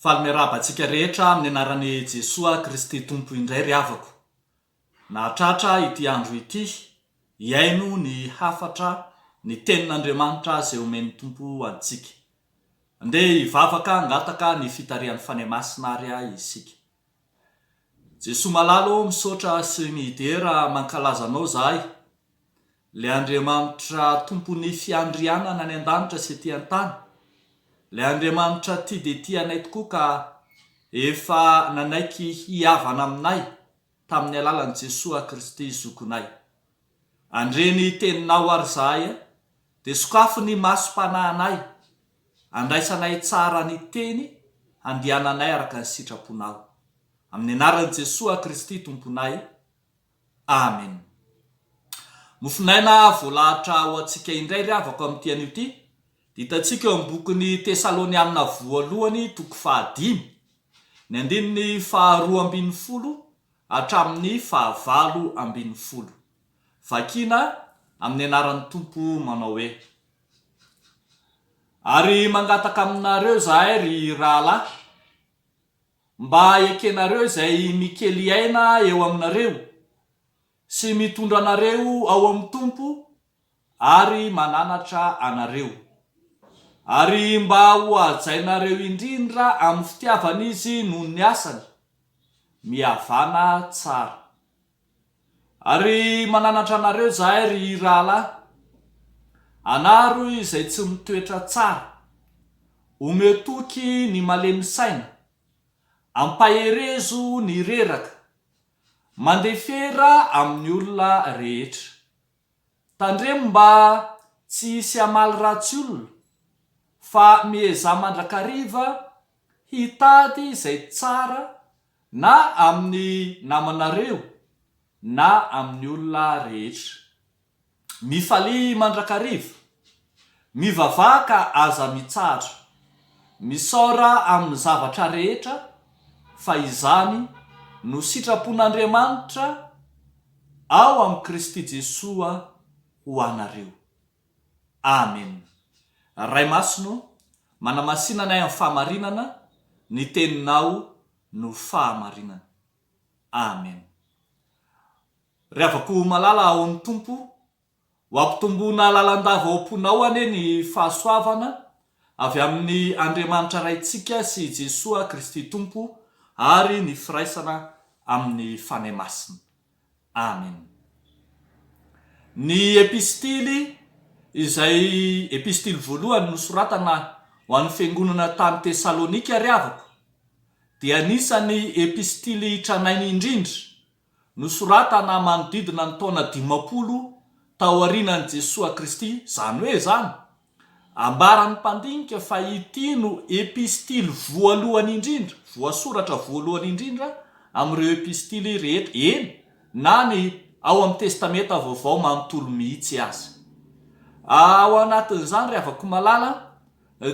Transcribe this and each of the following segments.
Falmerabantsika rehetra amin'ny anaran'i Jesosy Kristy Tompo indray ry havako. Nahatratra ity andro ity, hiaino ny hafatra ny tenin'Andriamanitra izay omen'ny Tompo antsika. Andeha hivavaka hangataka ny fitarian'ny fanahy masina ary isika. Jesosy malalo misaotra sy midera mankalaza anao zahay. Le Andriamanitra tompon'ny fiandrianana any an-danitra sy ety an-tany. Le Andriamanitra tia dia tia anay tokoa ka efa nanaiky hiavana aminay tamin'ny alalan'i Jesosy Kristy zokonay. Andreny teninao ary zahay dia sokafo ny masom-panahinay, andraisanay tsara ny teny, andiananay araka ny sitraponao. Amin'ny anaran'i Jesosy Kristy tomponay. Amen. Mofinaina voalahatra ho antsika indray ry havako amin'ity anio ity. Hitantsika eo amin'ny bokin'ny Tesalonianina voalohany toko 5, ny andininy 12 hatramin'ny 19. Vakina amin'ny anaran'ny Tompo manao hoe: ary mangataka aminareo zahay ry rahalahy, mba ekenareo izay mikely aina eo aminareo sy mitondra anareo ao amin'ny Tompo ary mananatra anareo, ary mba ho ajainareo indrindra amin'ny fitiavana izy noho ny asany, mihavana tsara. Ary mananatra anareo zahay ry rahalahy, anaro izay tsy mitoetra tsara, ometoky ny malemy saina, ampaherezo ny reraka, mandefera amin'ny olona rehetra. Tandremo mba tsy hisy hamaly ratsy olona, fa mieza mandrakariva hitady izay tsara na amin'ny namanareo na amin'ny olona rehetra. Mifaly mandrakariva, mivavaka aza mitsara, misaora amin'ny zavatra rehetra, fa izany no sitrapon'Andriamanitra ao amin'ny Kristy Jesosy ho anareo. Amen. Ray masino, manamasinanay amin'ny fahamarinana, ny teninao no fahamarinana. Amen. Ry havako malala ao amin'ny Tompo, ho ampitomboana lalandava ao am-ponao ane ny fahasoavana avy amin'ny Andriamanitra raintsika sy Jesosy Kristy Tompo, ary ny firaisana amin'ny fanahy masina. Amen. Ny epistily izay epistily voalohany nosoratana ho an'ny fiangonana tany Tesalonika ry havako, dia anisany epistily tranainy indrindra, nosoratana manodidina ny taona 50 tao aorianan'i Jesosy Kristy. Zany hoe zany ambaran'ny mpandinika fa ity no epistily voalohany indrindra, voasoratra voalohany indrindra amin'ireo epistily rehetra, eny na ny ao amin'ny testameta vaovao manontolo mihitsy azy. Ao anatin'izany ry havako malala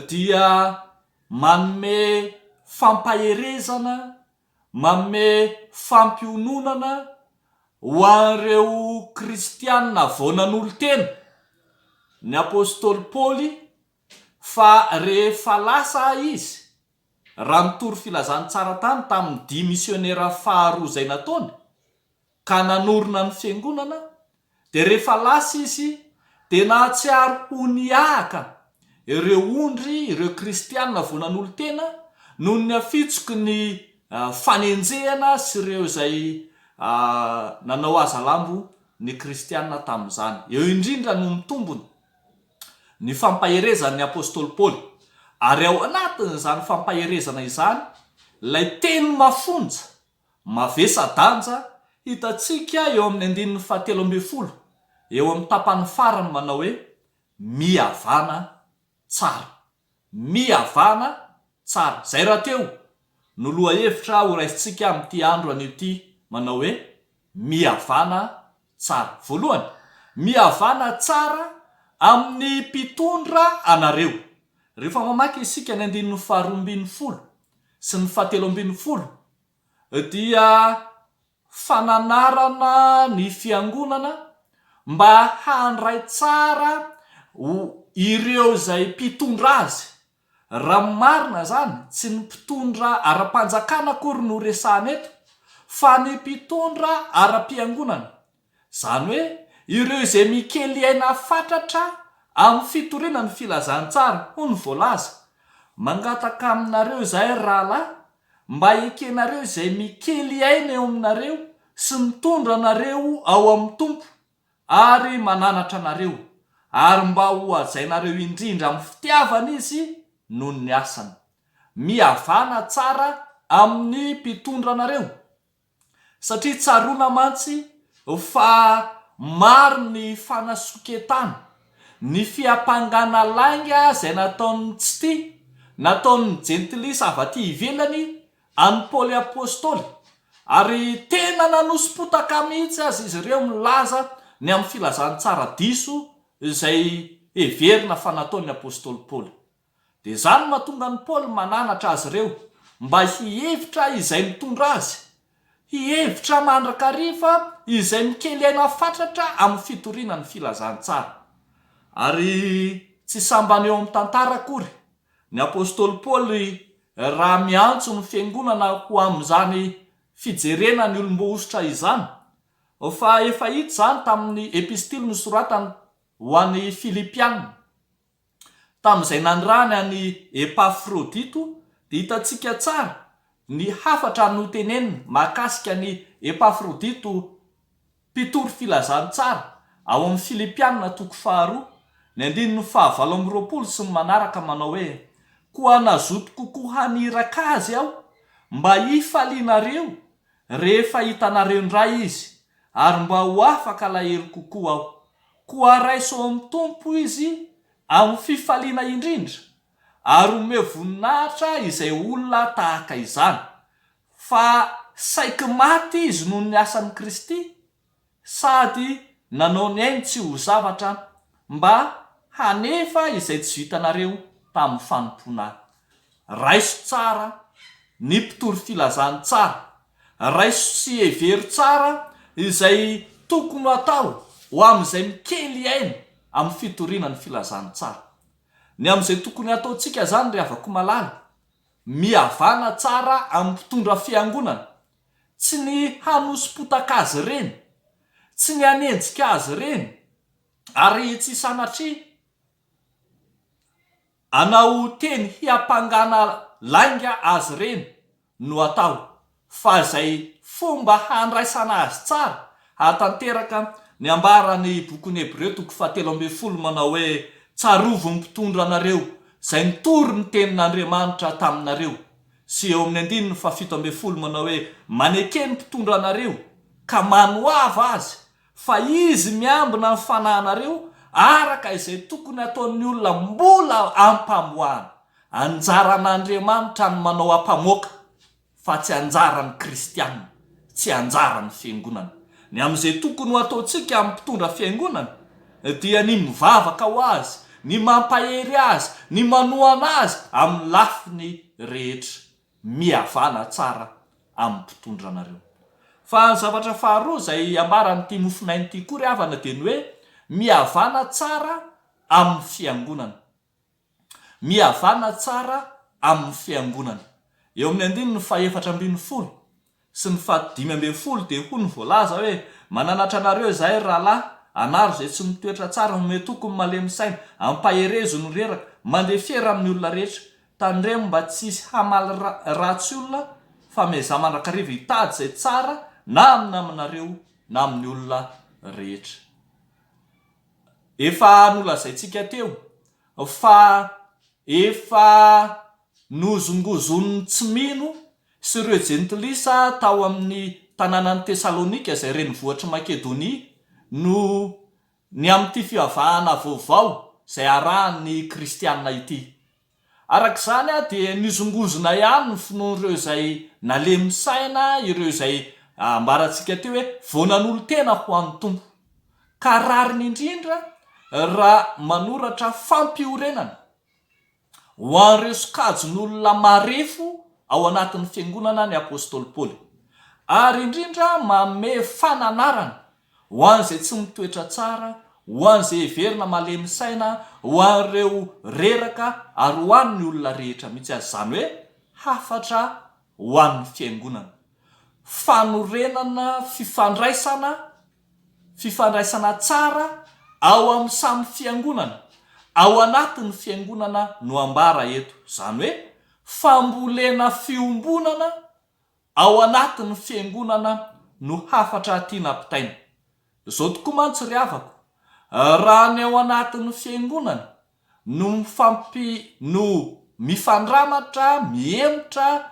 dia manome fampaherezana, manome fampiononana ho an'ireo kristianina vao nanolo-tena ny apôstôly Paoly, fa rehefa lasa izy raha nitory filazany tsara tany tamin'ny 10 misionera faharoa izay nataony ka nanorina ny fiangonana, dia rehefa lasa izy dia nahatsiaro ho niahaka ireo ondry, ireo kristianina vao nanolo-tena noho ny afitsoky ny fanenjehana sy ireo izay nanao aza lambo ny kristianina tamin'izany. Eo indrindra no mitombony ny fampaherezan'ny apôstôly Paoly. Ary ao anatin'izany fampaherezana izany, ilay teny mafonja, mavesa-danja, hitantsika eo amin'ny 17, eo amin'ny tapany farany manao hoe mihavana tsara. Mihavana tsara. Zay raha teo no lohahevitra ho raisintsika amin'ity andro anio ity, manao hoe mihavana tsara. Voalohany, mihavana tsara amin'ny mpitondra anareo. Rehefa mamaky isika ny 12 sy ny 17, dia fananarana ny fiangonana mba handray tsara ireo izay mpitondra azy, raha marina zany tsy ny mpitondra ara-panjakana akory no resahana eto fa ny mpitondra ara-piangonana, zany hoe ireo izay mikely aina fatratra amin'ny fitoriana ny filazantsara. Ho ny voalaza, mangataka aminareo izay rahalahy mba ekenareo izay mikely aina eo aminareo sy mitondra nareo ao amin'ny tompo ary mananatra nareo, ary mba ho ajainareo indrindra amin'ny fitiavana izy noho ny asany. Mihavana tsara amin'ny mpitondra nareo, satria tsaroana mantsy fa maro ny fanasoketana, ny fiampangana lainga izay nataon'ny tsy tia, nataon'ny jentilisa avy aty ivelany any Paoly apôstôly, ary tena nanosom-potaka mihitsy azy izy ireo milaza ny amin'ny filazantsara diso izay heverina fa nataon'ny apôstôly Paoly. Dia zany mahatonga ny Paoly mananatra azy ireo mba hihevitra izay mitondra azy, hihevitra mandrakariva izay mikely aina fatratra amin'ny fitoriana ny filazantsara. Ary tsy sambany eo amin'ny tantara akory ny apôstôly Paoly raha miantso ny fiangonana ho amin'izany fijerena ny olom-bosotra izany, fa efa hita zany tamin'ny epistily nosoratany ho an'ny Filipianina, tamin'izay nandrany any Epafrodito. Dia hitantsika tsara ny hafatra no teneniny mahakasika ny Epafrodito mpitory filazantsara ao amin'ny Filipianina 2:2, ny 9:20 sy ny manaraka manao hoe: koa nazoto kokoa haniraka azy aho mba hifalianareo rehefa hitanareo indray izy, ary mba ho afaka alahelo kokoa aho, koa raiso ao amin'ny tompo izy amin'ny fifaliana indrindra, ary omeo voninahitra izay olona tahaka izany, fa saiky maty izy noho ny asan'i Kristy, sady nanao ny ainy tsy ho zavatra mba hanefa izay tsy vitanareo tamin'ny fanompoana. Raiso tsara ny mpitory filazantsara, raiso sy hevery tsara izay tokony atao ho amin'izay mikely aina amin'ny fitoriana ny filazantsara. Ny amin'izay tokony ataontsika zany ry havako malala, mihavana tsara amin'ny mpitondra fiangonana, tsy ny hanosom-potaka azy ireny, tsy ny hanenjika azy ireny, ary tsy sanatria anao teny hiampangana lainga azy ireny no atao, fa izay fomba handraisana azy tsara. Hatanteraka ny ambarany bokin'ny Hebreo 7:12 manao hoe: tsarovo ny mpitondra anareo izay nitory ny tenin'Andriamanitra taminareo. Sy eo amin'ny 7:17 manao hoe: manekeny mpitondra anareo ka manohava azy, fa izy miambina ny fanahinareo araka izay tokony ataon'ny olona mbola ampamoahana. Anjaran'Andriamanitra ny manao ampamoaka, fa tsy anjaran'ny kristianina, tsy anjaran'ny fiangonana. Ny amin'izay tokony ho ataontsika amin'ny mpitondra fiangonana dia ny mivavaka ho azy, ny mampahery azy, ny manohana azy amin'ny lafiny rehetra. Mihavana tsara amin'ny mpitondra anareo. Fa ny zavatra faharoa izay ambaran'ity nofinainy ity koa ry havana dia ny hoe mihavana tsara amin'ny fiangonana. Mihavana tsara amin'ny fiangonana. Eo amin'ny 4:12 sy ny 5:12 dia ho ny voalaza hoe: mananatra anareo izahay rahalahy, anaro izay tsy mitoetra tsara no mety tokony malemy saina, ampaherezo ny reraka, mandeha fiera amin'ny olona rehetra, tandremo mba tsy hisy hamaly ratsy olona, fa miaza mandrakariva hitady izay tsara na amin'ny aminareo na amin'ny olona rehetra. Efa nolazaintsika teo fa efa nozongozon'ny tsy mino sy ireo jentilisa tao amin'ny tanànan'ny Tesalonika izay renivohitry Makedonia no ny amin'ity fivavahana vaovao izay arahan'ny kristianina ity. Arak'izany dia nizongozona ihany ny finoan'ireo izay nalemy saina, ireo izay ambarantsika teo hoe vao nanolo tena ho an'ny tompo, ka rariny indrindra raha manoratra fampiorenana ho an'ireo sokajin'olona marefo ao anatin'ny fiangonana ny apôstôly Paoly, ary indrindra manome fananarana ho an'izay tsy mitoetra tsara, ho an'izay heverina malemy saina, ho an'ireo reraka ary ho an'ny olona rehetra mihitsy azy. Zany hoe hafatra ho an'ny fiangonana, fanorenana fifandraisana tsara ao amin'ny samy fiangonana, ao anatin'ny fiangonana no ambara eto. Zany hoe fambolena fiombonana ao anatin'ny fiangonana no hafatra tiana pitaina. Zao tokoa mantsy ry havako, raha ny ao anatin'ny fiangonana no mifandramatra, miemotra,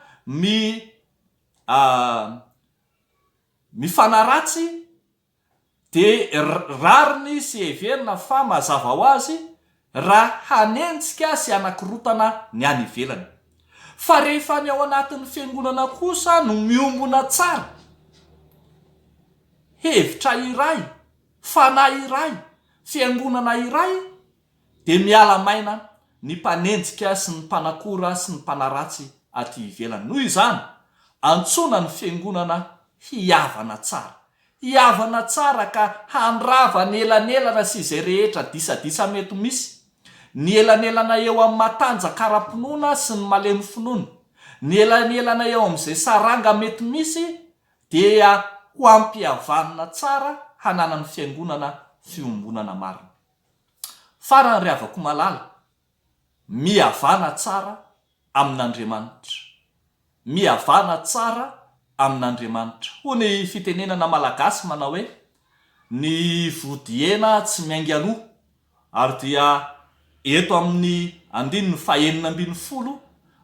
mifanaratsy, de rariny sy heverina fa mazava ho azy raha hanenjika sy anankirotana ny any ivelany. Fa rehefa ny ao anatin'ny fiangonana kosa no miombona tsara, hevitra iray, fanahy iray, fiangonana iray, de miala maina ny mpanenjika sy ny mpanakora sy ny mpanaratsy aty ivelany. Noho izany antsona ny fiangonana hiavana tsara, hiavana tsara ka handrava ny elanelana sy izay rehetra disadisa mety misy, ny elanelana eo amin'ny matanjaka ara-pinoana sy ny malemy finoana, ny elanelana eo amin'izay saranga mety misy, dia ho ampihavanana tsara hananany fiangonana fiombonana marina. Farany ry havako malala, mihavana tsara amin'Andriamanitra, mihavana tsara amin'Andriamanitra. Ho ny fitenenana malagasy manao hoe ny vodiena tsy miainga aloha, ary dia eto amin'ny 19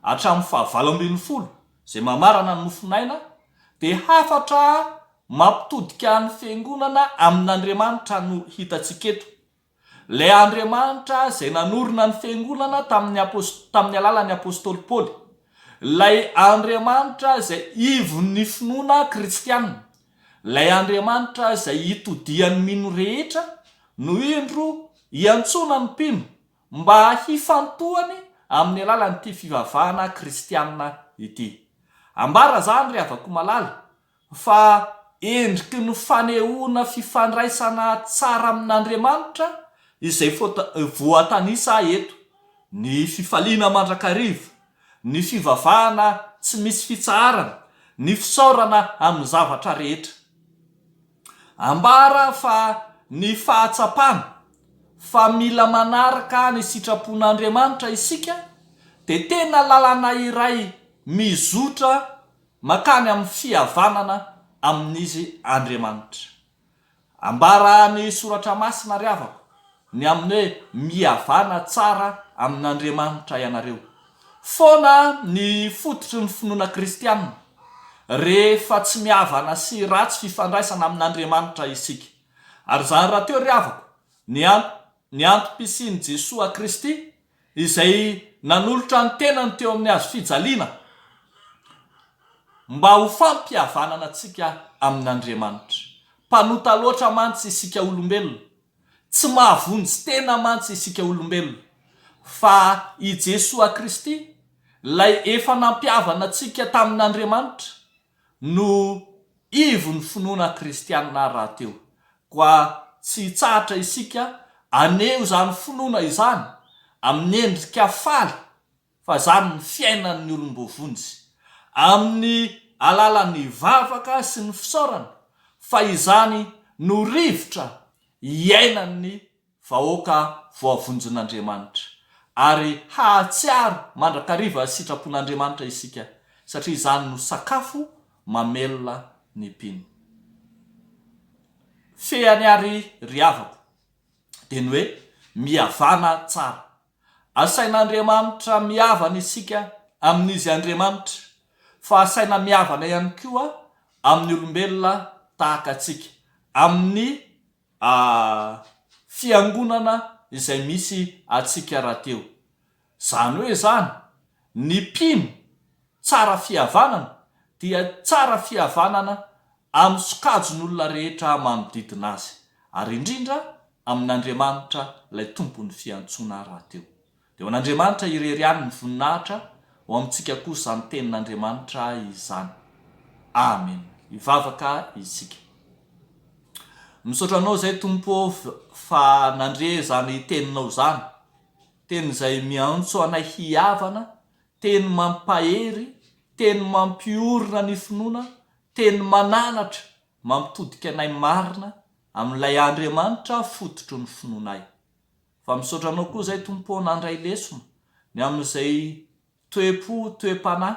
hatramin'ny 20 zay mamarana ny nofinaina, de hafatra mampitodika ny fiangonana amin'Andriamanitra no hitantsika eto. Lay Andriamanitra zay nanorina ny fiangonana tamin'ny alalan'ny apôstôly Paoly, lay Andriamanitra zay ivon'ny finoana kristianina, lay Andriamanitra zay hitodian'ny mino rehetra no indro hiantsona ny mpino mba hifantohany amin'ny alalan'ity fivavahana kristianina ity. Ambara zany ry havako malala fa endriky ny fanehoana fifandraisana tsara amin'Andriamanitra izay voatanisa eto: ny fifaliana mandrakariva, ny fivavahana tsy misy fitsaharana, ny fisaorana amin'ny zavatra rehetra. Ambara fa ny fahatsapana, fa mila manaraka ny sitrapon'Andriamanitra isika, de tena lalana iray mizotra makany amin'ny fihavanana amin'izy Andriamanitra. Ambara ny soratra masina ry havako, ny amin'ny hoe mihavana tsara amin'Andriamanitra ianareo. Foana ny fototry ny finoana kristianina rehefa tsy mihavana sy ratsy fifandraisana amin'Andriamanitra isika. Ary zany raha teo ry havako, ny antom-pisian'i Jesosy Kristy izay nanolotra ny tenany teo amin'ny hazo fijaliana mba ho fampihavanana antsika amin'Andriamanitra. Mpanota loatra mantsy isika olombelona, tsy mahavonjy tena mantsy isika olombelona, fa i Jesosy Kristy lay efa nampihavana antsika tamin'Andriamanitra no ivon'ny finoana kristianina raha teo. Koa tsy tsahatra isika aneho zany finoana izany amin'ny endrika faly, fa zany ny fiainan'ny olombovonjy amin'ny alalan'ny vavaka sy ny fisaorana, fa izany no rivotra iainan'ny vahoaka voavonjin'Andriamanitra. Ary hahatsiaro mandrakariva sitrapon'Andriamanitra isika, satria izany no sakafo mamelona ny mpino. Feany ary ry havako, de ny hoe mihavana tsara. Asain'Andriamanitra mihavana isika amin'izy Andriamanitra, fa asaina mihavana ihany koa amin'ny olombelona tahaka atsika, amin'ny fiangonana izay misy atsika raha teo. Zany hoe zany ny mpino tsara fihavanana dia tsara fihavanana amin'ny sokajon'olona rehetra manodidina azy, ary indrindra amin'Andriamanitra ilay tompon'ny fiantsoana raha teo. De ho an'Andriamanitra irery ihany ny voninahitra, ho amintsika kosa zany tenin'Andriamanitra izany. Amen. Ivavaka isika. misaotra anao zay tompo fa nandre zany teninao zany, teny zay miantso anay hiavana, teny mampahery, teny mampiorina ny finoana, teny mananatra mampitodika anay marina amin'ilay Andriamanitra fototry ny finoanay. Fa misaotra anao koa zay tompo nandray lesona ny amin'izay toe-po toe-panahy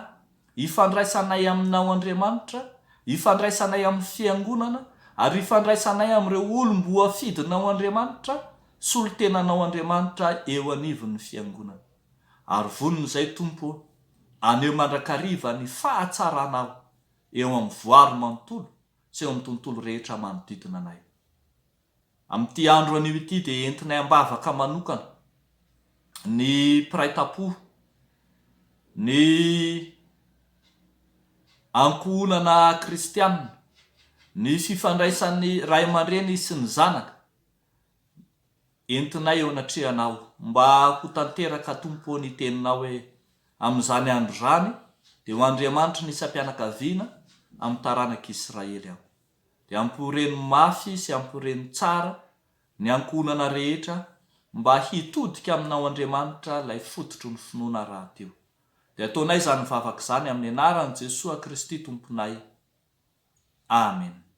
ifandraisanay aminao Andriamanitra, ifandraisanay amin'ny fiangonana, ary ifandraisanay amin'ireo olom-bo afidinao Andriamanitra, solo-tenanao Andriamanitra eo anivon'ny fiangonana. Ary vonona izay tompo aneo mandrakariva ny fahatsaranao eo amin'ny voary manontolo sy eo amin'ny tontolo rehetra manodidina anay. Amin'ity andro anio ity dia entinay ambavaka manokana ny piraitapo, ny ankohonana kristianina, ny fifandraisan'ny ray aman-dreny sy ny zanaka, entinay eo anatrehanao mba ho tanteraka tompo ny teninao hoe amin'izany andro zany dia ho Andriamanitra ny isam-pianakaviana amin'ny taranak'Israely ao. Dia ampireny mafy sy ampireny tsara ny ankohonana rehetra mba hitodika aminao Andriamanitra ilay fototry ny finoana rahateo. Dia ataonay zany vavaka zany amin'ny anaran'i Jesosy Kristy tomponay. Amen.